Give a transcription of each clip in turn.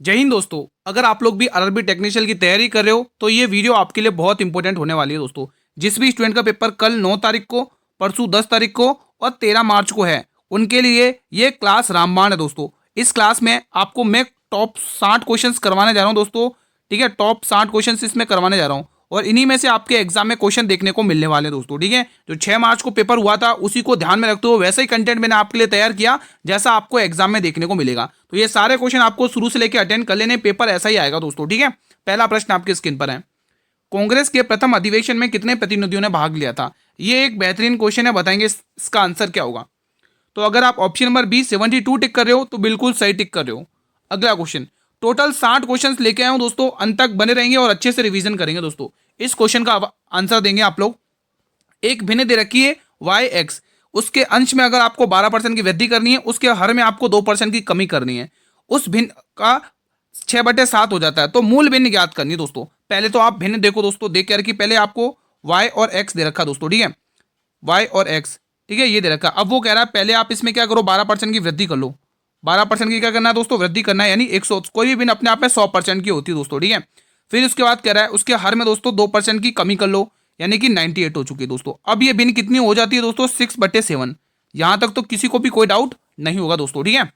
जय हिंद दोस्तों। अगर आप लोग भी आरआरबी टेक्नीशियल की तैयारी कर रहे हो तो ये वीडियो आपके लिए बहुत इंपॉर्टेंट होने वाली है दोस्तों। जिस भी स्टूडेंट का पेपर कल 9 तारीख को, परसों 10 तारीख को और 13 मार्च को है, उनके लिए ये क्लास रामबाण है दोस्तों। इस क्लास में आपको मैं टॉप 60 क्वेश्चंस करवाने जा रहा हूँ दोस्तों। ठीक है, टॉप 60 क्वेश्चंस इसमें करवाने जा रहा हूँ और इन्हीं में से आपके एग्जाम में क्वेश्चन देखने को मिलने वाले हैं दोस्तों। ठीक है, जो 6 मार्च को पेपर हुआ था उसी को ध्यान में रखते हुए वैसा ही कंटेंट मैंने आपके लिए तैयार किया जैसा आपको एग्जाम में देखने को मिलेगा। तो ये सारे क्वेश्चन आपको शुरू से लेकर अटेंड कर लेने, पेपर ऐसा ही आएगा दोस्तों। ठीक है, पहला प्रश्न आपकी स्क्रीन पर है। कांग्रेस के प्रथम अधिवेशन में कितने प्रतिनिधियों ने भाग लिया था? ये एक बेहतरीन क्वेश्चन है, बताएंगे इसका आंसर क्या होगा। तो अगर आप ऑप्शन नंबर बी 72 टिक कर रहे हो तो बिल्कुल सही टिक कर रहे हो। अगला क्वेश्चन, टोटल 60 क्वेश्चंस लेके आए हूं दोस्तों, अंत तक बने रहेंगे और अच्छे से रिवीजन करेंगे दोस्तों। इस क्वेश्चन का आंसर देंगे आप लोग। एक भिन्न दे रखी है वाई एक्स, उसके अंश में अगर आपको 12% की वृद्धि करनी है, उसके हर में आपको 2% की कमी करनी है। उस भिन्न का 6/7 हो जाता है, तो मूल भिन्न ज्ञात करनी है दोस्तों। पहले तो आप भिन्न देखो दोस्तों, देख के रखी पहले आपको वाई और एक्स दे रखा दोस्तों। ठीक है, वाई और एक्स, ठीक है, ये दे रखा। अब वो कह रहा है पहले आप इसमें क्या करो, 12% की वृद्धि कर लो। 12% की क्या करना है दोस्तों, वृद्धि करना है, यानी 100। कोई भी भिन्न अपने आप में 100% की होती है दोस्तों। ठीक है, फिर उसके बाद कह रहा है उसके हर में दोस्तों 2% की कमी कर लो, यानी कि 98 हो चुकी है दोस्तों। अब ये भिन्न कितनी हो जाती है दोस्तों, 6/7। यहां तक तो किसी को भी कोई डाउट नहीं होगा दोस्तों। ठीक है,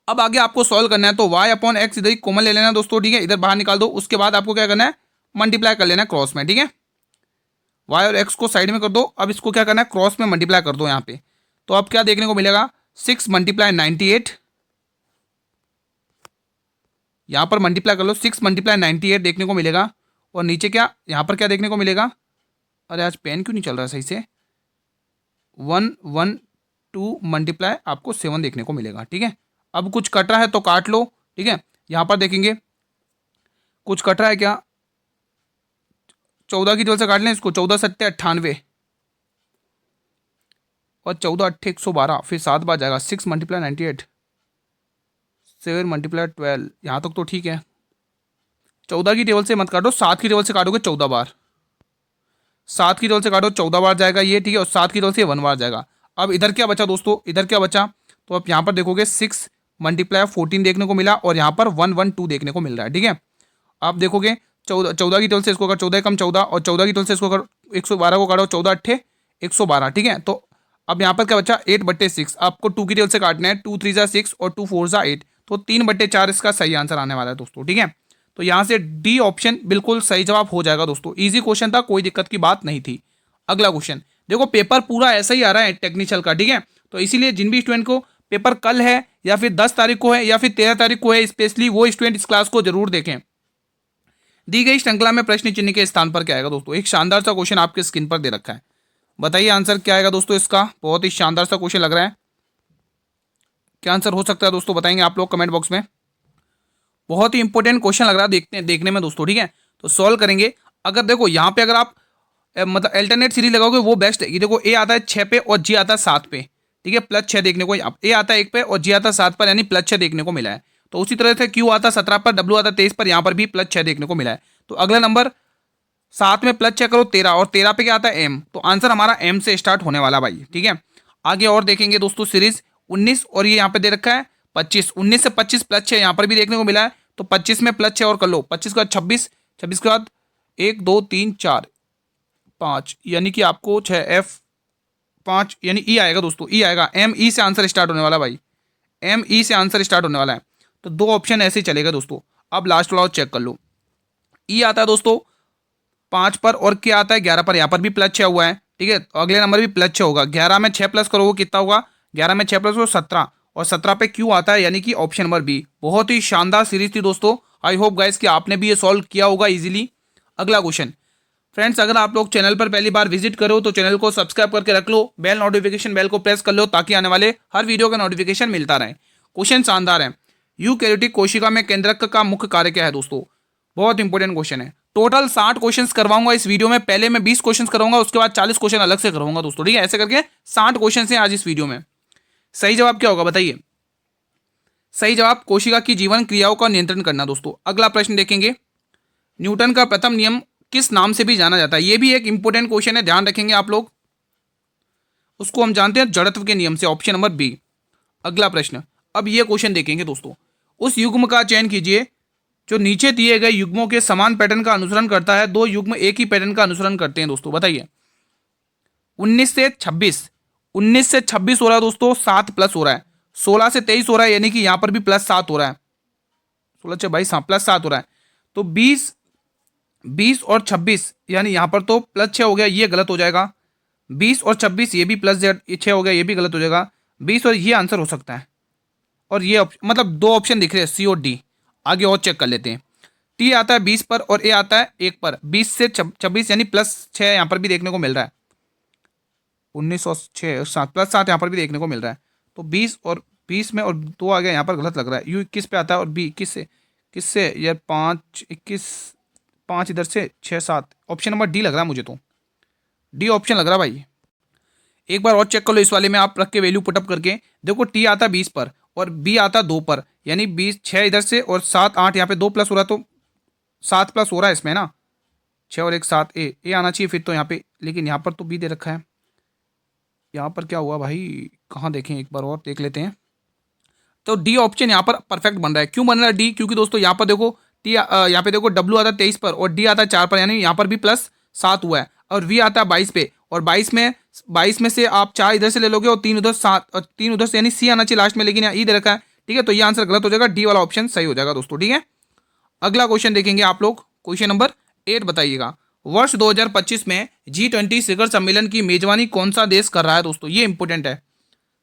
अब आगे आपको सॉल्व करना है, तो वाई अपॉन एक्स इधर कॉमन ले लेना दोस्तों। ठीक है, इधर बाहर निकाल दो। उसके बाद आपको क्या करना है, मल्टीप्लाई कर लेना है क्रॉस में। ठीक है, वाई और एक्स को साइड में कर दो। अब इसको क्या करना है, क्रॉस में मल्टीप्लाई कर दो यहाँ पे। तो अब क्या देखने को मिलेगा, 6 × 98। यहाँ पर मल्टीप्लाई कर लो, 6 × 98 देखने को मिलेगा। और नीचे क्या, यहाँ पर क्या देखने को मिलेगा, अरे आज पेन क्यों नहीं चल रहा है सही से, 112 मल्टीप्लाई आपको 7 देखने को मिलेगा। ठीक है, अब कुछ कट रहा है तो काट लो। ठीक है, यहाँ पर देखेंगे कुछ कट रहा है क्या, 14 की टेबल से काट लें इसको। 14 × 7 = 98 और 14 × 8 = 112। फिर 7 बार जाएगा, 6 × 98, 7 × 12। यहाँ तक तो ठीक है। 14 की टेबल से मत काटो, 7 की टेबल से काटोगे 14 बार। 7 की टेबल से काटो 14 बार जाएगा ये। ठीक है, और 7 की टेबल से 1 बार जाएगा। अब इधर क्या बचा दोस्तों, इधर क्या बचा, तो आप यहाँ पर देखोगे 6 × 14 देखने को मिला और यहाँ पर 112 देखने को मिल रहा है। ठीक है, आप देखोगे 14 की टेबल से इसको अगर 14 कम 14 और 14 की टेबल से इसको अगर 112 को काटो, 14 × 8 = 112। ठीक है, तो अब यहाँ पर क्या बचा, 8/6। आपको 2 की टेबल से काटना है, 2 × 3 = 6 और 2 × 4 = 8, तो 3/4 इसका सही आंसर आने वाला है दोस्तों। ठीक है, तो यहाँ से डी ऑप्शन बिल्कुल सही जवाब हो जाएगा दोस्तों। इजी क्वेश्चन था, कोई दिक्कत की बात नहीं थी। अगला क्वेश्चन देखो, पेपर पूरा ऐसा ही आ रहा है टेक्निकल का। ठीक है, तो इसीलिए जिन भी स्टूडेंट को पेपर कल है या फिर 10 तारीख को है या फिर 13 तारीख को है, स्पेशली वो स्टूडेंट इस क्लास को जरूर देखें। दी गई श्रृंखला में प्रश्न चिन्ह के स्थान पर क्या आएगा दोस्तों। एक शानदार सा क्वेश्चन आपके स्क्रीन पर दे रखा है, बताइए आंसर क्या आएगा दोस्तों इसका। बहुत ही शानदार सा क्वेश्चन लग रहा है, क्या आंसर हो सकता है दोस्तों, बताएंगे आप लोग कमेंट बॉक्स में। बहुत ही इंपॉर्टेंट क्वेश्चन लग रहा है देखने में दोस्तों। ठीक है, तो सॉल्व करेंगे। अगर देखो यहाँ पे अगर आप मतलब अल्टरनेट सीरीज लगाओगे वो बेस्ट है। ये देखो, ए आता है 6 पे और जी आता है 7 पे। ठीक है, +6 देखने को, ए आता है 1 पे और जी आता है 7 पर, यानी +6 देखने को मिला है। तो उसी तरह से क्यू आता है 17 पर, डब्ल्यू आता है 23 पर, यहाँ पर भी +6 देखने को मिला है। तो अगला नंबर 7 में +6 करो 13, और 13 पे क्या आता है, एम। तो आंसर हमारा एम से स्टार्ट होने वाला भाई। ठीक है, आगे और देखेंगे दोस्तों सीरीज 19, और ये यहाँ पे दे रखा है 25। 19 से 25 +6 यहाँ पर भी देखने को मिला है, तो 25 में +6 और कर लो। 25 के बाद 26, 26 के बाद 1 2 3 4 5, यानी कि आपको 6 F5, यानी ई आएगा दोस्तों, ई आएगा। एम ई से आंसर स्टार्ट होने वाला भाई, एम ई से आंसर स्टार्ट होने वाला है। तो 2 ऑप्शन ऐसे ही चलेगा दोस्तों। अब लास्ट वाला चेक कर लो, ई आता है दोस्तों 5 पर और क्या आता है 11 पर, यहाँ पर भी +6 हुआ है। ठीक है, तो अगले नंबर भी +6 होगा। 11 में 6 प्लस करोगे कितना होगा, 11 में 6 प्लस करो 17, और 17 पे क्यू आता है, यानी कि ऑप्शन नंबर बी। बहुत ही शानदार सीरीज थी दोस्तों। आई होप गाइस कि आपने भी ये सॉल्व किया होगा इजीली। अगला क्वेश्चन फ्रेंड्स, अगर आप लोग चैनल पर पहली बार विजिट करो तो चैनल को सब्सक्राइब करके रख लो, बेल नोटिफिकेशन बेल को प्रेस कर लो, ताकि आने वाले हर वीडियो का नोटिफिकेशन मिलता रहे। क्वेश्चन शानदार है, यूकैरियोटिक कोशिका में केंद्रक का मुख्य कार्य क्या है दोस्तों। बहुत इंपॉर्टेंट क्वेश्चन है। टोटल 60 क्वेश्चंस करवाऊंगा इस वीडियो में। पहले मैं 20 क्वेश्चंस कराऊंगा, उसके बाद 40 क्वेश्चन अलग से करवाऊंगा दोस्तों। ठीक है, ऐसे करके 60 क्वेश्चन हैं आज इस वीडियो में। सही जवाब क्या होगा बताइए। सही जवाब कोशिका की जीवन क्रियाओं का नियंत्रण करना दोस्तों। अगला प्रश्न देखेंगे, न्यूटन का प्रथम नियम किस नाम से भी जाना जाता है। यह भी एक इंपॉर्टेंट क्वेश्चन है, ध्यान रखेंगे आप लोग। उसको हम जानते हैं जड़त्व के नियम से, ऑप्शन नंबर बी। अगला प्रश्न, अब ये क्वेश्चन देखेंगे दोस्तों, उस युग्म का चयन कीजिए जो नीचे दिए गए युग्मों के समान पैटर्न का अनुसरण करता है। दो युग्म एक ही पैटर्न का अनुसरण करते हैं दोस्तों, बताइए। 19 से 26 हो रहा है दोस्तों, 7 प्लस हो रहा है। 16 से 23 हो रहा है, यानी कि यहां पर भी +7 हो रहा है। 16 से 22, हाँ +7 हो रहा है। तो 20 और 26, यानी यहां पर तो +6 हो गया, ये गलत हो जाएगा। 20 और 26 ये भी +6 हो गया, ये भी गलत हो जाएगा। 20 और ये आंसर हो सकता है। और ये मतलब दो ऑप्शन दिख रहे हैं, सी और डी। आगे और चेक कर लेते हैं। टी आता है 20 पर और ए आता है 1 पर। 20 से 26 यानी +6 यहाँ पर भी देखने को मिल रहा है। 19 और 6 7 +7 यहाँ पर भी देखने को मिल रहा है। तो 20 और 20 में और 2 आ गया, यहाँ पर गलत लग रहा है। यू 21 पे आता है और बी 21 से, किससे यार 5 21, 5 इधर से 6 7। ऑप्शन नंबर डी लग रहा है मुझे, तो डी ऑप्शन लग रहा है भाई। एक बार और चेक कर लो इस वाले में, आप रख के वैल्यू पुटअप करके देखो। टी आता है 20 पर और बी आता है 2 पर, यानी 20 6 इधर से और 7 8, यहाँ पे 2 प्लस हो रहा है, तो 7 प्लस हो रहा है इसमें ना। 6 और 1 7, ए आना चाहिए फिर तो यहाँ पे, लेकिन यहाँ पर तो बी दे रखा है। यहाँ पर क्या हुआ भाई, कहाँ देखें, एक बार और देख लेते हैं। तो डी ऑप्शन यहाँ पर परफेक्ट बन रहा है। क्यों बन रहा है डी? क्योंकि दोस्तों यहाँ पर देखो टी, यहाँ पे देखो डब्ल्यू आता है 23 पर और डी आता है 4 पर, यानी यहाँ पर भी +7 हुआ है। और वी आता है 22 पे, और 22 में से आप 4 इधर से ले लोगे और 3 उधर, 7 और 3 उधर से, यानी सी आना चाहिए लास्ट में, लेकिन यहाँ ई दे रखा है। ठीक है, तो ये आंसर गलत हो जाएगा, डी वाला ऑप्शन सही हो जाएगा दोस्तों। ठीक है, अगला क्वेश्चन देखेंगे आप लोग। क्वेश्चन नंबर 8 बताइएगा। वर्ष 2025 में G20 शिखर सम्मेलन की मेजबानी कौन सा देश कर रहा है दोस्तों? ये इंपोर्टेंट है,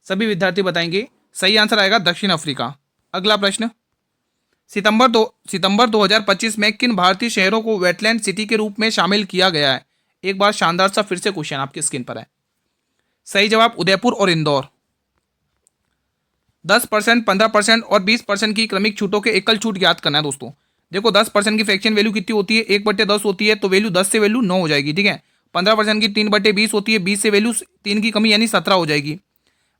सभी विद्यार्थी बताएंगे। सही आंसर आएगा दक्षिण अफ्रीका। अगला प्रश्न, सितंबर 2025 में किन भारतीय शहरों को वेटलैंड सिटी के रूप में शामिल किया गया है? एक बार शानदार सा फिर से क्वेश्चन आपकी स्क्रीन पर है। सही जवाब उदयपुर और इंदौर। 10%, 15% और 20% की क्रमिक छूटों के एकल छूट ज्ञात करना है दोस्तों। देखो 10% की फ्रैक्शन वैल्यू कितनी होती है? 1/10 होती है, तो वैल्यू 10 से वैल्यू 9 हो जाएगी। ठीक है, 15% की 3/20 होती है, 20 से वैल्यू 3 की कमी यानी 17 हो जाएगी।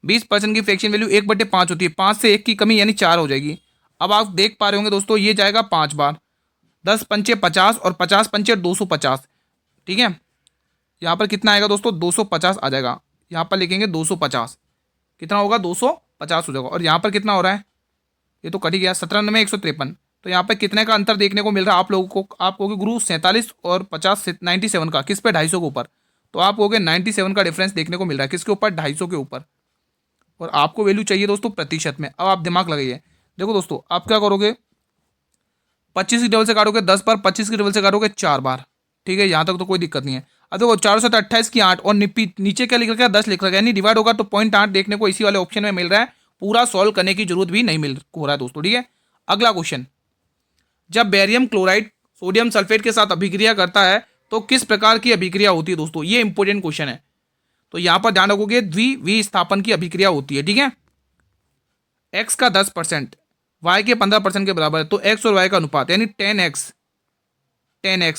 20% की फ्रैक्शन वैल्यू 1/5 होती है, 5 से 1 की कमी यानी 4 हो जाएगी। अब आप देख पा रहे होंगे दोस्तों, ये जाएगा 5 बार। 10 पंचे 50 और 50 पंचे 250। ठीक है, यहाँ पर कितना आएगा दोस्तों? 250 आ जाएगा। यहाँ पर लिखेंगे 250, कितना होगा? 250 हो जाएगा। और यहाँ पर कितना हो रहा है? ये तो कट ही गया, 17 में 153। तो यहाँ पे कितने का अंतर देखने को मिल रहा है आप लोगों को? आप कहोगे गुरु 47 और 50 97 का, किस पे? 250 के ऊपर। तो आप कहोगे 97 का डिफरेंस देखने को मिल रहा है, किसके ऊपर? 250 के ऊपर। और आपको वैल्यू चाहिए दोस्तों प्रतिशत में। अब आप दिमाग लगाइए, देखो दोस्तों आप क्या करोगे, 25 की टेबल से काटोगे 10 बार, 25 की टेबल से काटोगे 4 बार। ठीक है, यहाँ तक तो कोई दिक्कत नहीं है। अब देखो 428 की 8 और नीचे क्या लिख रखा है? 10 लिख रखा है, यानी डिवाइड होगा तो 0.8 देखने को इसी वाले ऑप्शन में मिल रहा है। पूरा सॉल्व करने की जरूरत भी नहीं मिल हो रहा है दोस्तों। ठीक है, अगला क्वेश्चन, जब बेरियम क्लोराइड सोडियम सल्फेट के साथ अभिक्रिया करता है तो किस प्रकार की अभिक्रिया होती है दोस्तों? ये इंपॉर्टेंट क्वेश्चन है, तो यहां पर ध्यान रखोगे द्विविस्थापन की अभिक्रिया होती है। ठीक है, एक्स का 10% वाई के 15% के बराबर है, तो एक्स और वाई का अनुपात यानी 10x।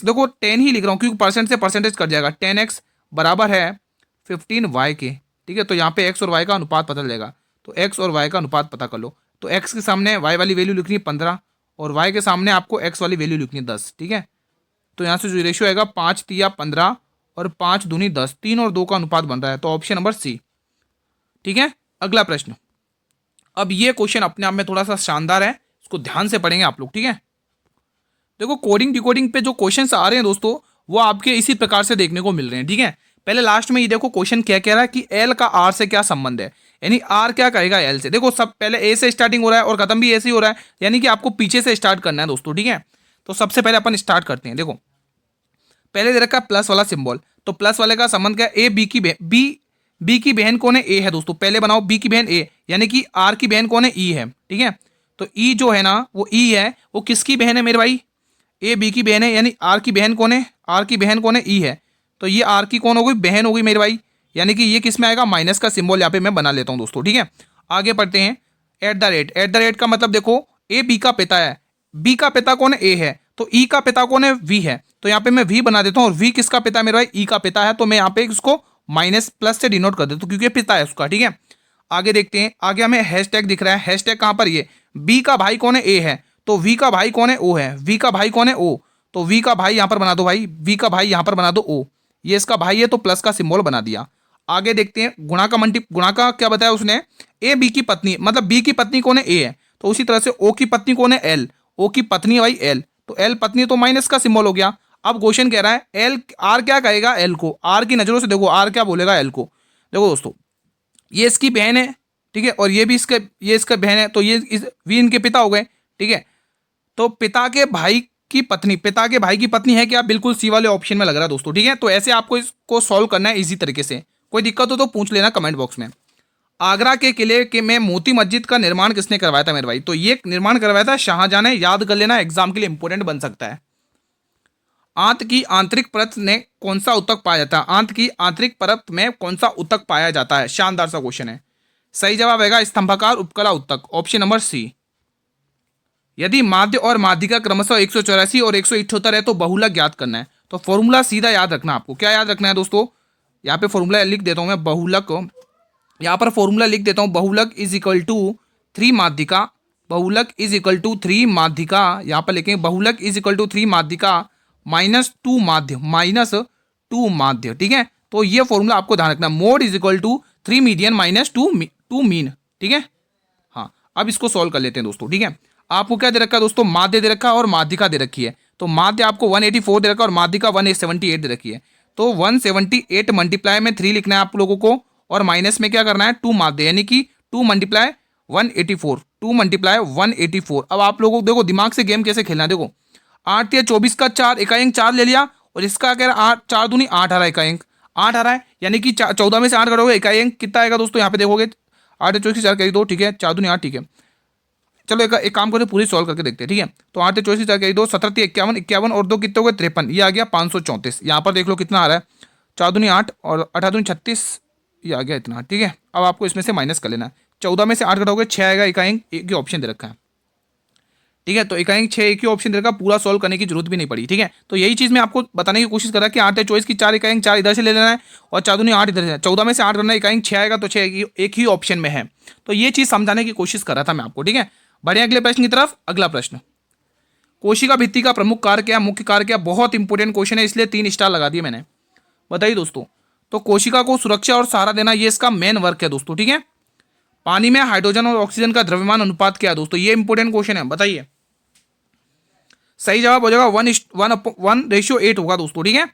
देखो 10 ही लिख रहा हूं क्योंकि परसेंट से परसेंटेज कट जाएगा। 10x बराबर है 15y के। ठीक है, तो यहाँ पे एक्स और वाई का अनुपात पता चलेगा, तो एक्स और वाई का अनुपात पता कर लो। तो एक्स के सामने वाई वाली वैल्यू लिखनी है 15 और वाई के सामने आपको एक्स वाली वैल्यू लिखनी है 10। ठीक है, तो यहाँ से जो रेशियो आएगा 5 तिया 15 और 5 दूनी 10, 3 और 2 का अनुपात बन रहा है, तो ऑप्शन नंबर सी। ठीक है, अगला प्रश्न। अब ये क्वेश्चन अपने आप में थोड़ा सा शानदार है, इसको ध्यान से पढ़ेंगे आप लोग। ठीक है, देखो कोडिंग डिकोडिंग पे जो क्वेश्चंस आ रहे हैं दोस्तों, वो आपके इसी प्रकार से देखने को मिल रहे हैं। ठीक है, पहले लास्ट में ये देखो क्वेश्चन क्या कह रहा है कि एल का आर से क्या संबंध है, यानी आर क्या कहेगा एल से। देखो सब पहले ए से स्टार्टिंग हो रहा है और खत्म भी ए से ही हो रहा है, यानी कि आपको पीछे से स्टार्ट करना है दोस्तों। ठीक है, तो सबसे पहले अपन स्टार्ट करते हैं। देखो पहले दे रखा है प्लस वाला सिंबल, तो प्लस वाले का संबंध क्या है? ए बी की बी की बहन कौन है? ए है दोस्तों। पहले बनाओ बी की बहन ए, यानी कि आर की बहन कौन है? ई है। ठीक है, तो ई जो है ना वो ई है, वो किसकी बहन है मेरे भाई? ए बी की बहन है, यानी आर की बहन कौन है? आर की बहन कौन है? ई है। तो ये आर की कौन हो गई? बहन हो गई मेरे भाई, यानी कि ये किस में आएगा? माइनस का सिंबल यहाँ पे मैं बना लेता हूँ दोस्तों। ठीक है, आगे पढ़ते हैं। एट द रेट का मतलब देखो ए बी का पिता है, बी का पिता कौन है? ए है, तो ई का पिता कौन है? वी है। तो यहाँ पे मैं वी बना देता हूँ, और वी किसका पिता है मेरे भाई? ई का पिता है, तो मैं यहाँ पे इसको माइनस प्लस से डिनोट कर देता हूँ क्योंकि पिता है उसका। ठीक है, आगे देखते हैं। आगे हमें हैशटैग दिख रहा है, हैशटैग कहाँ पर? ये बी का भाई कौन है? ए है, तो वी का भाई कौन है? ओ है। वी का भाई कौन है? ओ, तो वी का भाई यहां पर बना दो भाई, वी का भाई यहां पर बना दो ओ, ये इसका भाई है तो प्लस का सिंबल बना दिया। आगे देखते हैं गुणा का क्या बताया उसने? ए बी की पत्नी, मतलब बी की पत्नी कौन है? ए है, तो उसी तरह से ओ की पत्नी कौन है, एल, ओ की पत्नी है भाई एल, तो एल पत्नी तो माइनस का सिंबल हो गया। अब क्वेश्चन कह रहा है एल, आर क्या कहेगा एल को, आर की नजरों से देखो आर क्या बोलेगा एल को। देखो दोस्तों ये इसकी बहन है, ठीक है, और ये भी इसके, ये इसका बहन है, तो ये वी इनके पिता हो गए, ठीक है। तो पिता के भाई की पत्नी, पिता के भाई की पत्नी है क्या, बिल्कुल सी वाले ऑप्शन में लग रहा है दोस्तों, ठीक है। तो ऐसे आपको इसको सॉल्व करना है इजी तरीके से, कोई दिक्कत हो तो पूछ लेना कमेंट बॉक्स में। आगरा के किले के में मोती मस्जिद का निर्माण किसने करवाया था मेरे भाई, तो ये निर्माण करवाया था शाहजहां ने, याद कर लेना एग्जाम के लिए इंपॉर्टेंट बन सकता है। आंत की आंतरिक परत में कौन सा उत्तक पाया जाता है, आंत की आंतरिक परत में कौन सा उत्तक पाया जाता है, शानदार सा क्वेश्चन है। सही जवाब है स्तंभाकार उपकला उत्तक, ऑप्शन नंबर सी। यदि माध्य और माध्यिका क्रमशः 184 और 178 है तो बहुलक ज्ञात करना है। तो फॉर्मूला सीधा याद रखना, आपको क्या याद रखना है दोस्तों, यहाँ पे फॉर्मूला लिख देता हूं मैं, बहुलक, यहाँ पर फॉर्मूला लिख देता हूं, बहुलक इज इक्वल टू 3 माध्यिका, बहुलक इज इक्वल टू 3 माध्यिका, यहाँ पर लिखेंगे बहुलक इज इक्वल टू 3 माध्यिका माइनस 2 माध्य, माइनस 2 माध्य, ठीक है। तो ये फॉर्मूला आपको ध्यान रखना, mode is equal to 3 median minus 2 mean, ठीक है। हाँ अब इसको सॉल्व कर लेते हैं दोस्तों, ठीक है। आपको क्या दे रखा है दोस्तों, माध्य दे रखा है और माध्यिका दे रखी है। तो माध्य आपको 184 दे रखा है और माध्यिका 178 दे रखी है। तो 178 मल्टीप्लाई में 3 लिखना है आप लोगों को, और माइनस में क्या करना है 2 माध्य, यानी कि 2 मल्टीप्लाई 184, 2 मल्टीप्लाई 184। अब आप लोगों को देखो दिमाग से गेम कैसे खेलना है, देखो 8 या 24 का 4 इकाई 4 ले लिया, और इसका क्या 8 4 दूनी 8 आ रहा है, इकाई 8 आ रहा है, यानी कि 14 में से 8 करोगे इकाई कितना आएगा दोस्तों, यहाँ पे देखोगे 8 या 24 की 4 करी दो, ठीक है, 4 दूनी 8, ठीक है। चलो एक काम करें, पूरी सॉल्व करके देखते हैं, ठीक है। तो 8 24 की 4 करी दो, 17 51 51 और 2 कितने हो गए 53, ये आ गया 534। यहाँ पर देख लो कितना आ रहा है, 4 दूनी 8 और 8 दूनी 36, ये आ गया इतना, ठीक है। अब आपको इसमें से माइनस कर लेना है, 14 में से 8 कटोगे 6 आएगा, इकाई एक ही ऑप्शन दे रखा है, ठीक है। तो इकाई 6 एक ही ऑप्शन दे रखा, पूरा सॉल्व करने की जरूरत भी नहीं पड़ी, ठीक है। तो यही चीज़ मैं आपको बताने की कोशिश कर रहा कि 8 24 की 4 इकाई 4 इधर से ले लेना है, और 4 दूनी 8 इधर से, 14 में से 8 करना है, इकाई 6 आएगा, तो 6 एक ही ऑप्शन में है। तो ये चीज़ समझाने की कोशिश कर रहा था मैं आपको, ठीक है। बढ़िया, अगले प्रश्न की तरफ। अगला प्रश्न, कोशिका भित्ति का प्रमुख कार्य क्या, मुख्य कार्य क्या, बहुत इंपॉर्टेंट क्वेश्चन है, इसलिए 3 स्टार लगा दिए मैंने। बताइए दोस्तों, तो कोशिका को सुरक्षा और सहारा देना, ये इसका मेन वर्क है दोस्तों, ठीक है। पानी में हाइड्रोजन और ऑक्सीजन का द्रव्यमान अनुपात क्या है दोस्तों, ये इंपॉर्टेंट क्वेश्चन है, बताइए। सही जवाब हो जाएगा 1:1 होगा दोस्तों, ठीक है।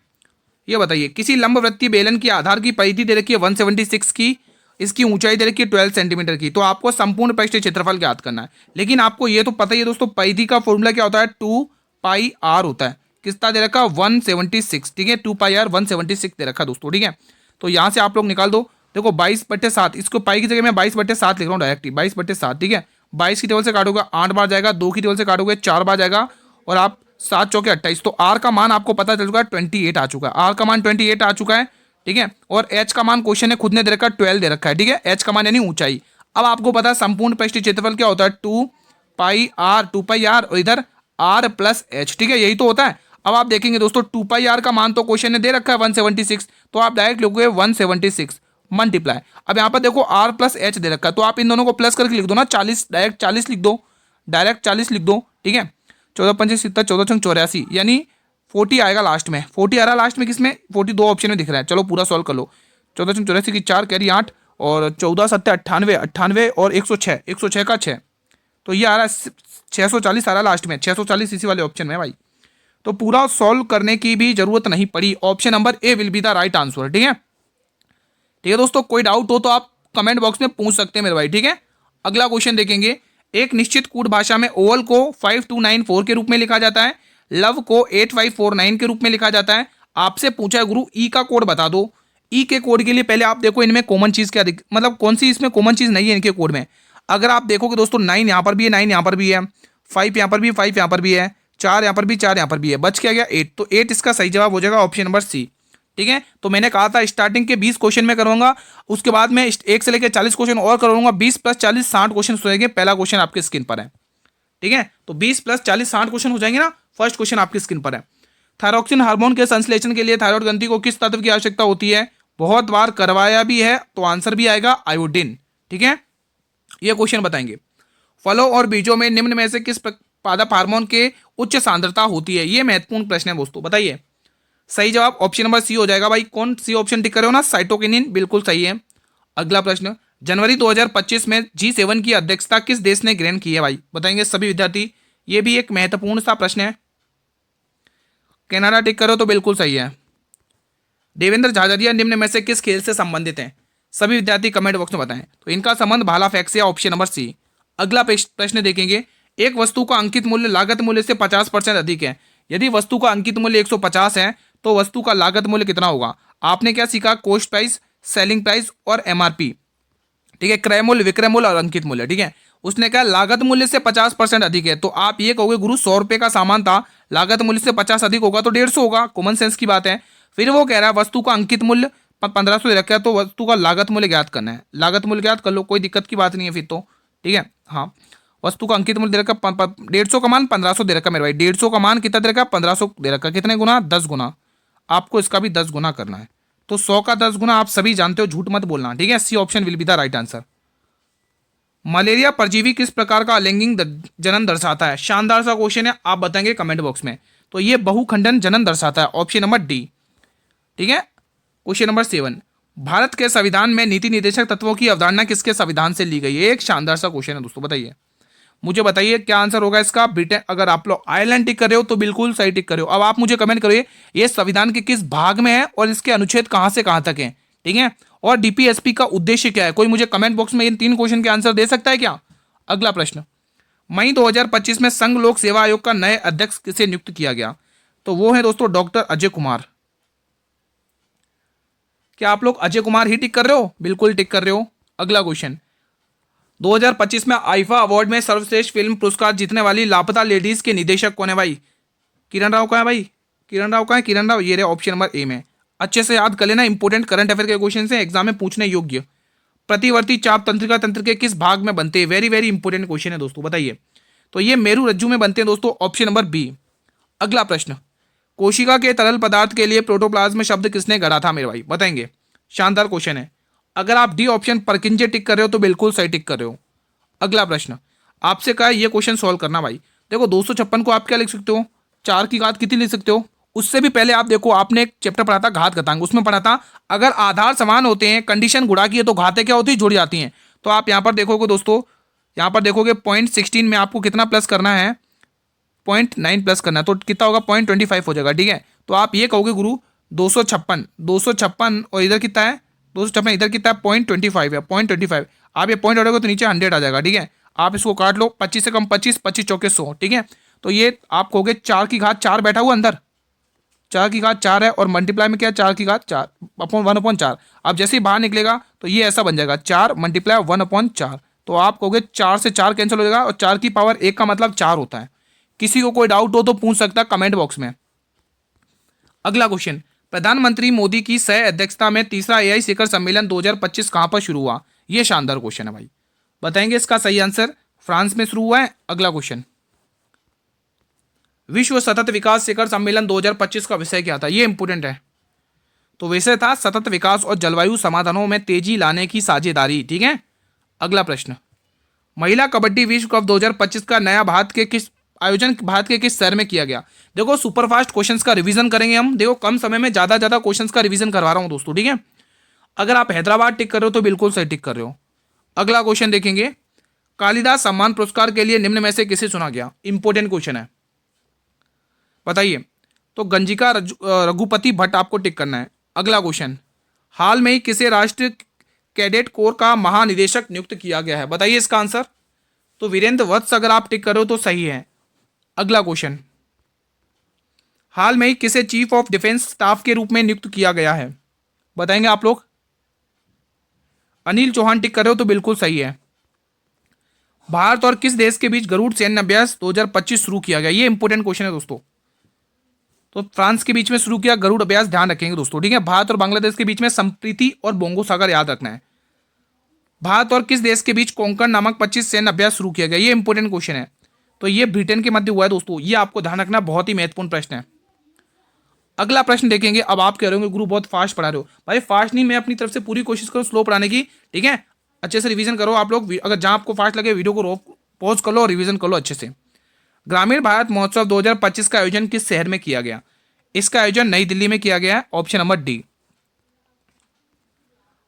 ये बताइए, किसी लंबवृत्तीय बेलन की आधार की परिधि दे रखी है 176 की, इसकी ऊंचाई दे रखी है 12 सेंटीमीटर की। तो आपको संपूर्ण पृष्ठीय क्षेत्रफल ज्ञात करना है, लेकिन आपको ये तो पता ही है दोस्तों, परिधि का फॉर्मूला क्या होता है, 2πr होता है। कितना दे रखा 176, ठीक है, 2πr 176 दे रखा दोस्तों, ठीक है। तो यहाँ से आप लोग निकाल दो, देखो 22/7, इसको पाई की जगह मैं 22/7 लिख रहा हूँ डायरेक्ट, 22/7, ठीक है। 22 की टेबल से काटोगे 8 बार जाएगा, 2 की टेबल से काटोगे 4 बार जाएगा, और आप 7 चौके 28। तो आर का मान आपको पता चल चुका है 28 आ चुका है, आर का मान 28 आ चुका है, ठीक है। और एच का मान क्वेश्चन ने खुद ने दे रखा है 12 दे रखा है, ठीक है, एच का मान यानी ऊंचाई। अब आपको पता है संपूर्ण पृष्ठीय क्षेत्रफल क्या होता है, 2πr और इधर r प्लस एच, ठीक है, यही तो होता है। अब आप देखेंगे दोस्तों 2πr का मान तो क्वेश्चन ने दे रखा है 176, तो आप डायरेक्ट लिखोगे 176 मल्टीप्लाई। अब यहाँ पर देखो r प्लस एच दे रखा है, तो आप इन दोनों को प्लस करके लिख दो ना, 40, डायरेक्ट 40 लिख दो, डायरेक्ट 40 लिख दो, ठीक है। 14 पंचे 70, 14 84, यानी 40 आएगा लास्ट में, 40 आ रहा है लास्ट में, किसमें 42 ऑप्शन में दिख रहा है। चलो पूरा सॉल्व कर लो, 14 84 की 4 कैरी 8 और 14 7 98, 98 और 106, 106 का 6, तो ये आ रहा है 640 आ रहा है लास्ट में, 640 इसी वाले ऑप्शन में भाई। तो पूरा सॉल्व करने की भी जरूरत नहीं पड़ी, option number A will be the right answer, ठीक है। ठीक है दोस्तों, कोई डाउट हो तो आप कमेंट बॉक्स में पूछ सकते हैं मेरे भाई, ठीक है। अगला क्वेश्चन देखेंगे, एक निश्चित कूट भाषा में ओवल को 5294 के रूप में लिखा जाता है, लव को 8549 के रूप में लिखा जाता है। आपसे पूछा है गुरु ई का कोड बता दो। ई के कोड के लिए पहले आप देखो इनमें कॉमन चीज क्या मतलब कौन सी इसमें कॉमन चीज नहीं है इनके कोड में। अगर आप देखोगे दोस्तों 9 यहाँ पर भी है, 9 यहाँ पर भी है, 5 यहाँ पर भी, 5 यहाँ पर भी है, 4 यहाँ पर भी, 4 यहाँ पर भी है, बच क्या गया 8। तो 8 इसका सही जवाब हो जाएगा ऑप्शन नंबर सी, ठीक है। तो मैंने कहा था स्टार्टिंग के 20 क्वेश्चन में करूंगा, उसके बाद मैं 1 से लेकर 40 क्वेश्चन और करूंगा, 20 + 40 60 क्वेश्चन हो जाएंगे। पहला क्वेश्चन आपके स्क्रीन पर है, ठीक है। तो 20 + 40 60 क्वेश्चन हो जाएंगे ना, फर्स्ट क्वेश्चन आपकी स्क्रीन पर है। थायरॉक्सिन हार्मोन के संश्लेषण के लिए थायराइड ग्रंथि को किस तत्व की आवश्यकता होती है? बहुत बार करवाया भी है, तो आंसर भी आएगा आयोडीन, ठीक है। ये क्वेश्चन बताएंगे, फलों और बीजों में निम्न में से किस पादप हार्मोन के उच्च सांद्रता होती है? ये महत्वपूर्ण प्रश्न है दोस्तों, बताइए। सही जवाब ऑप्शन नंबर सी हो जाएगा भाई। कौन सी ऑप्शन टिक करे हो ना, साइटोकिनिन, बिल्कुल सही है। अगला प्रश्न, जनवरी 2025 में G7 की अध्यक्षता किस देश ने ग्रहण की है भाई, बताएंगे सभी विद्यार्थी। ये भी एक महत्वपूर्ण सा प्रश्न है। कनाडा टिक करो तो बिल्कुल सही है। देवेंद्र झाझड़िया निम्न में से किस खेल से संबंधित हैं, सभी विद्यार्थी कमेंट बॉक्स में बताएं। तो इनका संबंध भाला फेंक से, ऑप्शन नंबर सी। अगला प्रश्न देखेंगे, एक वस्तु का अंकित मूल्य लागत मूल्य से 50% अधिक है। यदि वस्तु का अंकित मूल्य 150 है तो वस्तु का लागत मूल्य कितना होगा। आपने क्या सीखा, कॉस्ट प्राइस, सेलिंग प्राइस और एमआरपी, ठीक है, क्रय मूल्य, विक्रय मूल्य और अंकित मूल्य, ठीक है। उसने कहा लागत मूल्य से 50% अधिक है, तो आप ये कहोगे गुरु 100 रुपए का सामान था, लागत मूल्य से 50 अधिक होगा तो 150 होगा, कॉमन सेंस की बात है। फिर वो कह रहा है वस्तु का अंकित मूल्य 1500 दे रखा है, तो वस्तु का लागत मूल्य ज्ञात करना है। लागत मूल्य ज्ञात कर लो, कोई दिक्कत की बात नहीं है फिर तो, ठीक है। हाँ, वस्तु का अंकित मूल्य दे रखा 150 का मान 1500 दे रखा मेरे भाई। 150 का मान कितना दे रखा, 1500 दे रखा, कितने गुना, 10 गुना। आपको इसका भी 10 गुना करना है। तो 100 का 10 गुना आप सभी जानते हो, झूठ मत बोलना, ठीक है। C option will be the right answer. Malaria परजीवी किस प्रकार का अलैंगिक जनन दर्शाता है, शानदार सा क्वेश्चन है, आप बताएंगे कमेंट बॉक्स में। तो ये बहुखंडन जनन दर्शाता है, ऑप्शन नंबर डी, ठीक है। क्वेश्चन नंबर 7, भारत के संविधान में नीति निर्देशक तत्वों की अवधारणा किसके संविधान से ली गई है। एक शानदार सा क्वेश्चन है दोस्तों, बताइए, मुझे बताइए क्या आंसर होगा इसका। ब्रिटेन, अगर आप लोग आयरलैंड टिक कर रहे हो तो बिल्कुल सही टिक कर रहे हो। अब आप मुझे कमेंट करिए ये संविधान के किस भाग में है और इसके अनुच्छेद कहां से कहां तक है, ठीक है, और डीपीएसपी का उद्देश्य क्या है। कोई मुझे कमेंट बॉक्स में इन 3 क्वेश्चन के आंसर दे सकता है क्या। अगला प्रश्न, मई 2025 में संघ लोक सेवा आयोग का नए अध्यक्ष किसे नियुक्त किया गया। तो वो है दोस्तों डॉक्टर अजय कुमार। क्या आप लोग अजय कुमार ही टिक कर रहे हो, बिल्कुल टिक कर रहे हो। अगला क्वेश्चन, 2025 में आईफा अवार्ड में सर्वश्रेष्ठ फिल्म पुरस्कार जीतने वाली लापता लेडीज के निदेशक कौन है भाई। किरण राव का है भाई, किरण राव का है, किरण राव, ये रहे ऑप्शन नंबर ए में। अच्छे से याद कर लेना, इंपोर्टेंट करंट अफेयर के क्वेश्चन से एग्जाम में पूछने योग्य। प्रतिवर्ती चाप तंत्रिका तंत्र के किस भाग में बनते हैं, वेरी वेरी इंपोर्टेंट क्वेश्चन है दोस्तों, बताइए। तो ये मेरू रज्जु में बनते हैं दोस्तों, ऑप्शन नंबर बी। अगला प्रश्न, कोशिका के तरल पदार्थ के लिए प्रोटोप्लाज्म शब्द किसने गढ़ा था मेरे भाई, बताएंगे। शानदार क्वेश्चन है। अगर आप डी ऑप्शन परकिंजे टिक कर रहे हो तो बिल्कुल सही टिक कर रहे हो। अगला प्रश्न, आपसे कहा ये क्वेश्चन सॉल्व करना भाई। देखो 256 को आप क्या लिख सकते हो, 4 की घात कितनी लिख सकते हो। उससे भी पहले आप देखो, आपने एक चैप्टर पढ़ा था घात घातांक, उसमें पढ़ा था अगर आधार समान होते हैं, कंडीशन गुणा की है तो घातें क्या होती है, जुड़ जाती हैं। तो आप यहाँ पर देखोगे दोस्तों, यहाँ पर देखोगे 0.16 में आपको कितना प्लस करना है, 0.9 प्लस करना है, तो कितना होगा 0.25 हो जाएगा, ठीक है। तो आप ये कहोगे गुरु 256 और इधर कितना है 256, इधर कितना है 0.25 है, 0.25। आप ये पॉइंट हटोगे तो नीचे 100 आ जाएगा, ठीक है। आप इसको काट लो, 25 से कम 25, 25 चौके 100, ठीक है। तो ये आप कहोगे 4 की घात 4 बैठा हुआ अंदर, 4 की घात 4 है, और मल्टीप्लाई में क्या है 4 की घात 4 अपॉन 1/4। अब जैसे ही बाहर निकलेगा तो ये ऐसा बन जाएगा 4 मल्टीप्लाई 1/4। तो आप कहोगे 4 से 4 कैंसिल हो जाएगा, और 4 की पावर 1 का मतलब 4 होता है। किसी को कोई डाउट हो तो पूछ सकता है कमेंट बॉक्स में। अगला क्वेश्चन, प्रधानमंत्री मोदी की सह अध्यक्षता में तीसरा एआई शिखर सम्मेलन 2025 कहां पर शुरू हुआ। यह शानदार क्वेश्चन है भाई, बताएंगे इसका सही आंसर। फ्रांस में शुरू हुआ है। अगला क्वेश्चन, विश्व सतत विकास शिखर सम्मेलन 2025 का विषय क्या था, यह इंपोर्टेंट है। तो विषय था सतत विकास और जलवायु समाधानों में तेजी लाने की साझेदारी, ठीक है। अगला प्रश्न, महिला कबड्डी विश्व कप 2025 का नया भारत के किस शहर में किया गया। देखो सुपरफास्ट क्वेश्चंस का रिवीजन करेंगे हम, देखो कम समय में ज्यादा क्वेश्चंस का रिवीजन करवा रहा हूं दोस्तों, ठीक है। अगर आप हैदराबाद टिक कर रहे हो तो बिल्कुल सही टिक कर रहे हो। अगला क्वेश्चन देखेंगे, कालिदास सम्मान पुरस्कार के लिए निम्न में से किसे चुना गया। इंपोर्टेंट क्वेश्चन है, बताइए। तो गंजिका रघुपति भट्ट आपको टिक करना है। अगला क्वेश्चन, हाल में ही किसे राष्ट्रीय कैडेट कोर का महानिदेशक नियुक्त किया गया है, बताइए इसका आंसर। तो वीरेंद्र वत्स अगर आप टिक कर रहे हो तो सही है। अगला क्वेश्चन, हाल में ही किसे चीफ ऑफ डिफेंस स्टाफ के रूप में नियुक्त किया गया है, बताएंगे आप लोग। अनिल चौहान टिक कर रहे हो तो बिल्कुल सही है। भारत और किस देश के बीच गरुड़ सैन्य अभ्यास 2025 शुरू किया गया, ये इंपोर्टेंट क्वेश्चन है दोस्तों। तो फ्रांस के बीच में शुरू किया गरुड़ अभ्यास, ध्यान रखेंगे दोस्तों, ठीक है। भारत और बांग्लादेश के बीच में संप्रीति और बोंगो सागर याद रखना है। भारत और किस देश के बीच कोंकण नामक 25 सैन्य अभ्यास शुरू किया गया, ये इंपोर्टेंट क्वेश्चन है। तो ये ब्रिटेन के मध्य हुआ है दोस्तों, ये आपको ध्यान रखना, बहुत ही महत्वपूर्ण प्रश्न है। अगला प्रश्न देखेंगे। अब आप कह रहे होंगे गुरु बहुत फास्ट पढ़ा रहे हो, भाई फास्ट नहीं, मैं अपनी तरफ से पूरी कोशिश करूँ स्लो पढ़ाने की, ठीक है। अच्छे से रिवीजन करो आप लोग, अगर जहां आपको फास्ट लगे वीडियो को पॉज कर लो और रिवीजन कर लो अच्छे से। ग्रामीण भारत महोत्सव 2025 का आयोजन किस शहर में किया गया। इसका आयोजन नई दिल्ली में किया गया है, ऑप्शन नंबर डी।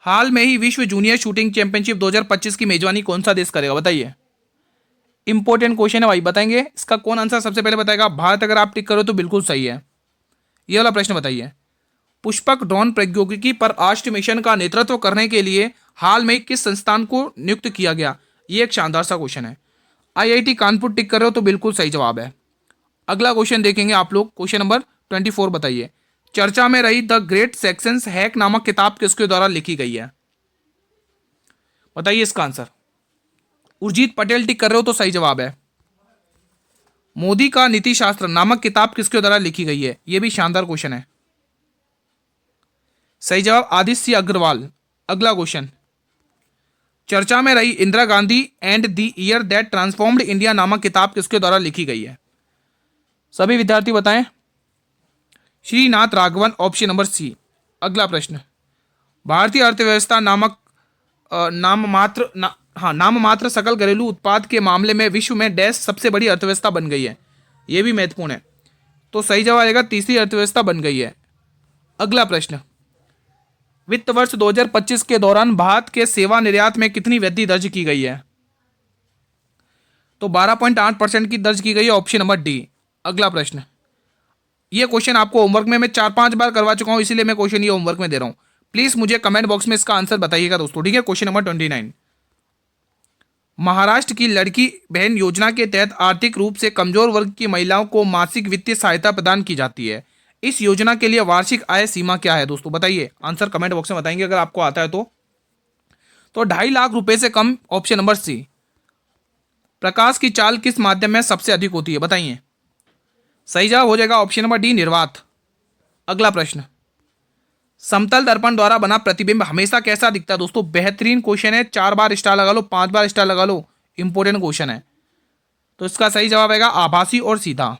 हाल में ही विश्व जूनियर शूटिंग चैंपियनशिप 2025 की मेजबानी कौन सा देश करेगा, बताइए। इंपॉर्टेंट क्वेश्चन है भाई, बताएंगे इसका कौन आंसर सबसे पहले बताएगा। भारत अगर आप टिक करो तो बिल्कुल सही है। ये वाला प्रश्न बताइए। पुष्पक ड्रोन प्रौद्योगिकी पर राष्ट्रीय मिशन का नेतृत्व करने के लिए हाल में किस संस्थान को नियुक्त किया गया। ये एक शानदार सा क्वेश्चन है। आईआईटी कानपुर टिक कर रहे हो तो बिल्कुल सही जवाब है। अगला क्वेश्चन देखेंगे आप लोग, क्वेश्चन नंबर 24 बताइए। चर्चा में रही द ग्रेट सेक्शंस हैक नामक किताब किसके द्वारा लिखी गई है, बताइए इसका आंसर। उर्जित पटेल टिक कर रहे हो तो सही जवाब है। मोदी का नीति शास्त्र नामक किताब किसके द्वारा लिखी गई है, यह भी शानदार क्वेश्चन है। सही जवाब आदित्य अग्रवाल। अगला क्वेश्चन, चर्चा में रही Indira Gandhi and the year that transformed India नामक किताब किसके द्वारा लिखी गई है, सभी विद्यार्थी बताएं। Srinath Raghavan, option number C. अगला प्रश्न, भारतीय अर्थव्यवस्था नामक नाम मात्र सकल घरेलू उत्पाद के मामले में विश्व में डैश सबसे बड़ी अर्थव्यवस्था बन गई है, यह भी महत्वपूर्ण है। तो सही जवाब आएगा तीसरी अर्थव्यवस्था बन गई है। अगला प्रश्न, वित्त वर्ष 2025 के दौरान भारत के सेवा निर्यात में कितनी वृद्धि दर्ज की गई है, तो 12.8% की दर्ज की गई है, ऑप्शन नंबर डी। अगला प्रश्न, ये क्वेश्चन आपको होमवर्क में मैं 4-5 बार करवा चुका हूं, इसीलिए मैं क्वेश्चन ये होमवर्क में दे रहा हूं। प्लीज मुझे कमेंट बॉक्स में इसका आंसर बताइएगा दोस्तों, ठीक है। क्वेश्चन नंबर 29, महाराष्ट्र की लड़की बहन योजना के तहत आर्थिक रूप से कमजोर वर्ग की महिलाओं को मासिक वित्तीय सहायता प्रदान की जाती है। इस योजना के लिए वार्षिक आय सीमा क्या है दोस्तों, बताइए। आंसर कमेंट बॉक्स में बताएंगे अगर आपको आता है तो 2.5 लाख रुपए से कम, ऑप्शन नंबर सी। प्रकाश की चाल किस माध्यम में सबसे अधिक होती है, बताइए। सही जवाब हो जाएगा ऑप्शन नंबर डी, निर्वात। अगला प्रश्न, समतल दर्पण द्वारा बना प्रतिबिंब हमेशा कैसा दिखता है दोस्तों, बेहतरीन क्वेश्चन है। 4 बार स्टार लगा लो, 5 बार स्टार लगा लो, इंपॉर्टेंट क्वेश्चन है। तो इसका सही जवाब आएगा आभासी और सीधा।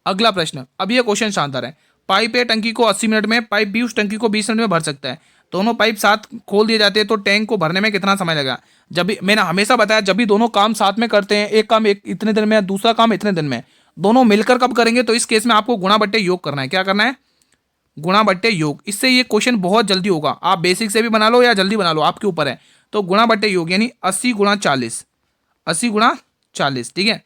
अगला प्रश्न, अब ये क्वेश्चन शानदार है। पाइप ए टंकी को 80 मिनट में, पाइप बी उस टंकी को 20 मिनट में भर सकता है। दोनों पाइप साथ खोल दिए जाते हैं तो टैंक को भरने में कितना समय लगेगा। जब भी मैंने हमेशा बताया, जब भी दोनों काम साथ में करते हैं, एक काम एक इतने दिन में, दूसरा काम इतने दिन में, दोनों मिलकर कब करेंगे, तो इस केस में आपको गुणा बट्टे योग करना है। क्या करना है, गुणा बट्टे योग। इससे ये क्वेश्चन बहुत जल्दी होगा। आप बेसिक से भी बना लो या जल्दी बना लो, आपके ऊपर है। तो गुणा बट्टे योग यानी 80 गुणा 40, 80 गुणा 40, ठीक है।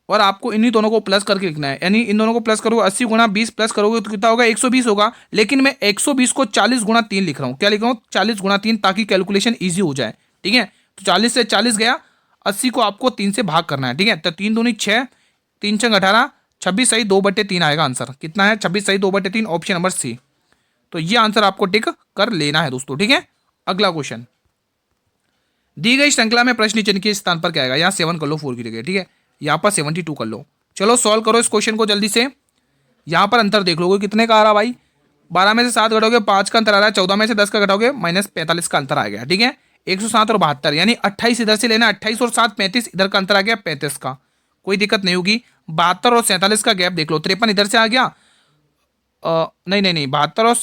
और आपको इन्हीं दोनों को प्लस करके लिखना है, यानी इन दोनों को प्लस करोगे, 80 गुणा 20 प्लस करोगे तो कितना होगा, 120 होगा। लेकिन मैं 120 को 40 गुणा 3 लिख रहा हूँ। क्या लिख रहा हूँ, 40 गुणा 3, ताकि कैलकुलेशन ईजी हो जाए, ठीक है। तो 40 से 40 गया, 80 को आपको 3 से भाग करना है, ठीक है। तो 3 दूनी 6, 3 छंग 18, 26 सही 2/3 आएगा आंसर। कितना है, 26 सही 2/3, ऑप्शन नंबर सी। तो ये आंसर आपको टिक कर लेना है दोस्तों, ठीक है। अगला क्वेश्चन, दी गई श्रृंखला में प्रश्न चिन्ह के स्थान पर क्या आएगा। यहाँ 7 कर लो 4 की जगह, ठीक है। यहाँ पर 72 कर लो। चलो सॉल्व करो इस क्वेश्चन को जल्दी से। यहाँ पर अंतर देख लोगे कितने का आ रहा भाई, 12 में से 7 घटाओगे 5 का अंतर आ रहा है, 14 में से 10 का घटाओगे -45 का अंतर आ गया, ठीक है। 107 और 72 यानी 28 इधर से लेना, 28 और 7 35, इधर का अंतर आ गया 35 का, कोई दिक्कत नहीं होगी। 72 और 47 का गैप देख लो, 53 इधर से आ गया, नहीं 72 और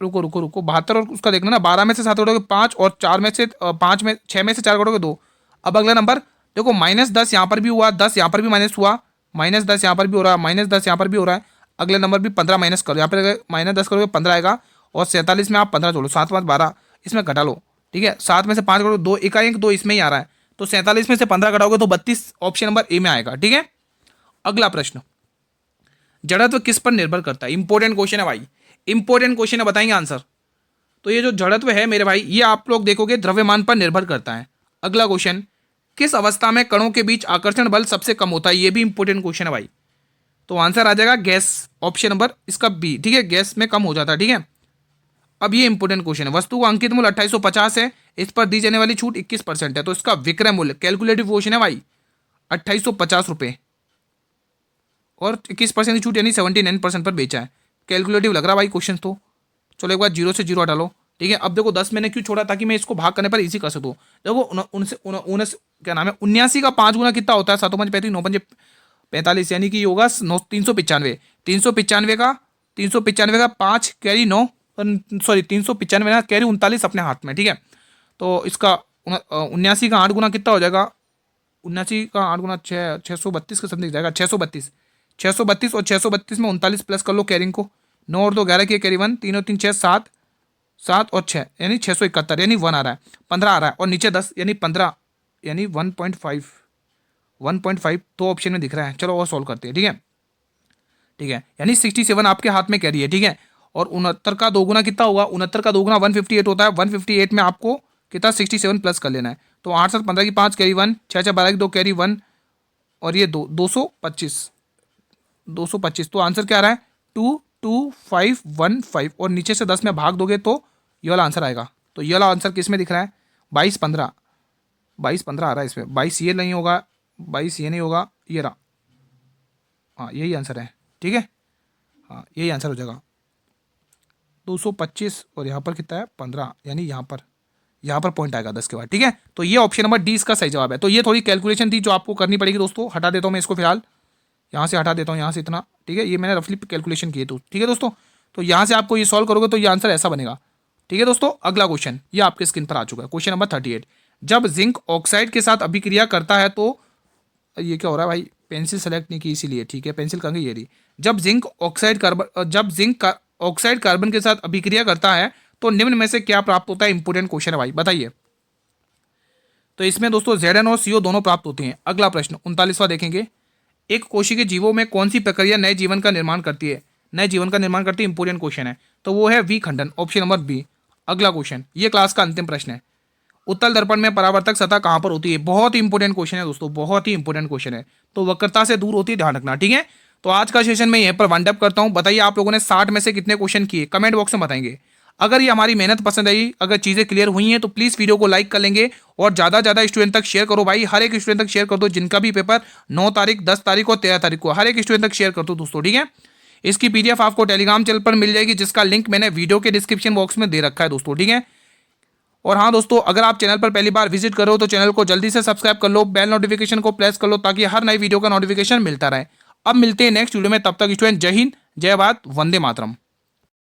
रुको रुको रुको 72 और उसका देखना ना, 12 में से 7 घटाओगे 5 और 4 में से 5 में 6 में से 4 घटाओगे 2। अब अगला नंबर देखो, -10 यहाँ पर भी हुआ, 10 यहाँ पर भी माइनस हुआ, -10 यहाँ पर भी हो रहा है, -10 यहाँ पर भी हो रहा है। अगले नंबर भी 15 माइनस करो, यहाँ पर -10 करोगे 15 आएगा, और 47 में आप 15 जोड़ो, 7 5 12, इसमें घटा लो, ठीक है। 7 में से 5 घटाओ, 2 1 2 इसमें ही आ रहा है, तो 47 में से 15 घटाओगे तो 32, ऑप्शन नंबर ए में आएगा, ठीक है। अगला प्रश्न, जड़त्व किस पर निर्भर करता है, इंपॉर्टेंट क्वेश्चन है भाई, इंपॉर्टेंट क्वेश्चन है, बताएंगे आंसर। तो ये जो जड़त्व है मेरे भाई, ये आप लोग देखोगे द्रव्यमान पर निर्भर करता है। अगला क्वेश्चन, किस अवस्था में कणों के बीच आकर्षण बल सबसे कम होता है, ये भी इंपॉर्टेंट क्वेश्चन है भाई। तो आंसर आ जाएगा गैस, ऑप्शन नंबर इसका बी, ठीक है। गैस में कम हो जाता है, ठीक है। अब ये इंपॉर्टेंट क्वेश्चन है, वस्तु का अंकित मूल्य 2850 है, इस पर दी जाने वाली छूट 21% है, तो इसका विक्रय मूल्य, कैलकुलेटिव क्वेश्चन है भाई, 2850 रुपये, और 21% की छूट यानी 79% पर बेचा है। कैलकुलेटिव लग रहा भाई क्वेश्चन तो। चलो एक बार 0 से 0 हटा लो, ठीक है। अब देखो 10 मैंने क्यों छोड़ा, ताकि मैं इसको भाग करने पर इजी कर सकूँ। देखो उनसे क्या नाम है, 79 का 5 गुना कितना होता है, 7 5 35 9 5 45, यानी कि होगा 395, 395 का 5 कैरी 9, सॉरी 395 ना कैरी 39 अपने हाथ में, ठीक है। तो इसका 79 का 8 गुना कितना हो जाएगा, 79 का 8 गुना 632 के समथिंग जाएगा, 632 और 632 में 39 प्लस कर लो कैरिंग को, 9 और 2 11 की कैरी 1, 3 और 3 6 7, 7 और 6 यानी 671 यानी 1 आ रहा है, 15 आ रहा है और नीचे 10 यानी 15 यानी 1.5 तो ऑप्शन में दिख रहा है। चलो और सॉल्व करते हैं, ठीक है। ठीक है, यानी 67 आपके हाथ में कैरी है, ठीक है। और 69 का दोगुना कितना होगा, 69 का दोगुना 158 होता है। 158 में आपको कितना 67 प्लस कर लेना है। तो 8 7 15 की 5 कैरी 1, 6 6 12 की 2 कैरी 1 और ये 225 तो आंसर क्या आ रहा है 22515 और नीचे से 10 में भाग दोगे तो ये वाला आंसर आएगा। तो ये वाला आंसर किस में दिख रहा है 22 15 आ रहा है इसमें। 22 ये नहीं होगा, 22 ये नहीं होगा, ये रहा, हाँ यही आंसर है, ठीक है। हाँ यही आंसर हो जाएगा 225 और यहाँ पर कितना है 15 यानी यहाँ पर पॉइंट आएगा 10 के बाद, ठीक है। तो ये ऑप्शन नंबर डी इसका सही जवाब है। तो ये थोड़ी कैलकुलेशन थी जो आपको करनी पड़ेगी दोस्तों। हटा देता हूँ मैं इसको फिलहाल, यहाँ से हटा देता हूँ, यहाँ से इतना, ठीक है। ये मैंने रफली कैलकुलेशन की है तो, ठीक है दोस्तों। तो यहाँ से आपको ये सॉल्व करोगे तो ये आंसर ऐसा बनेगा, ठीक है दोस्तों। अगला क्वेश्चन ये आपके स्क्रीन पर आ चुका है, क्वेश्चन नंबर 38। जब जिंक ऑक्साइड के साथ अभिक्रिया करता है तो ये क्या हो रहा है भाई, पेंसिल सेलेक्ट नहीं की इसीलिए, ठीक है। पेंसिल कहाँ गई, ये रही। जब जिंक ऑक्साइड कार्बन के साथ अभिक्रिया करता है तो निम्न में से क्या प्राप्त होता है। इंपोर्टेंट क्वेश्चन है भाई, बताइए। तो इसमें दोस्तों Zn और CO दोनों प्राप्त होती हैं। अगला प्रश्न 39वां देखेंगे। एक कोशिकीय जीवों में कौन सी प्रक्रिया नए जीवन का निर्माण करती है, नए जीवन का निर्माण करती है। इंपोर्टेंट क्वेश्चन है, तो वो है विखंडन, ऑप्शन नंबर बी। अगला क्वेश्चन, ये क्लास का अंतिम प्रश्न है। उत्तल दर्पण में परावर्तक सतह कहां पर होती है। बहुत ही इंपोर्टेंट क्वेश्चन है दोस्तों, बहुत ही इंपोर्टेंट क्वेश्चन है। तो वक्रता से दूर होती है, ध्यान रखना, ठीक है। तो आज का सेशन मैं यहीं पर वाइंड अप करता हूं। बताइए आप लोगों ने 60 में से कितने क्वेश्चन किए, कमेंट बॉक्स में बताएंगे। अगर ये हमारी मेहनत पसंद आई, अगर चीजें क्लियर हुई हैं तो प्लीज वीडियो को लाइक कर लेंगे और ज्यादा ज्यादा स्टूडेंट तक शेयर करो भाई। हर एक स्टूडेंट तक शेयर कर दो, जिनका भी पेपर 9 तारीख 10 तारीख और 13 तारीख को, हर एक स्टूडेंट तक शेयर कर दो दोस्तों, ठीक है। इसकी पीडीएफ आपको टेलीग्राम चैनल पर मिल जाएगी, जिसका लिंक मैंने वीडियो के डिस्क्रिप्शन बॉक्स में दे रखा है दोस्तों, ठीक है। और हाँ दोस्तों, अगर आप चैनल पर पहली बार विजिट करो तो चैनल को जल्दी से सब्सक्राइब कर लो, बेल नोटिफिकेशन को प्रेस कर लो ताकि हर नई वीडियो का नोटिफिकेशन मिलता रहे। अब मिलते हैं नेक्स्ट वीडियो में, तब तक स्टूडेंट जय हिंद, जय भारत, वंदे मातरम।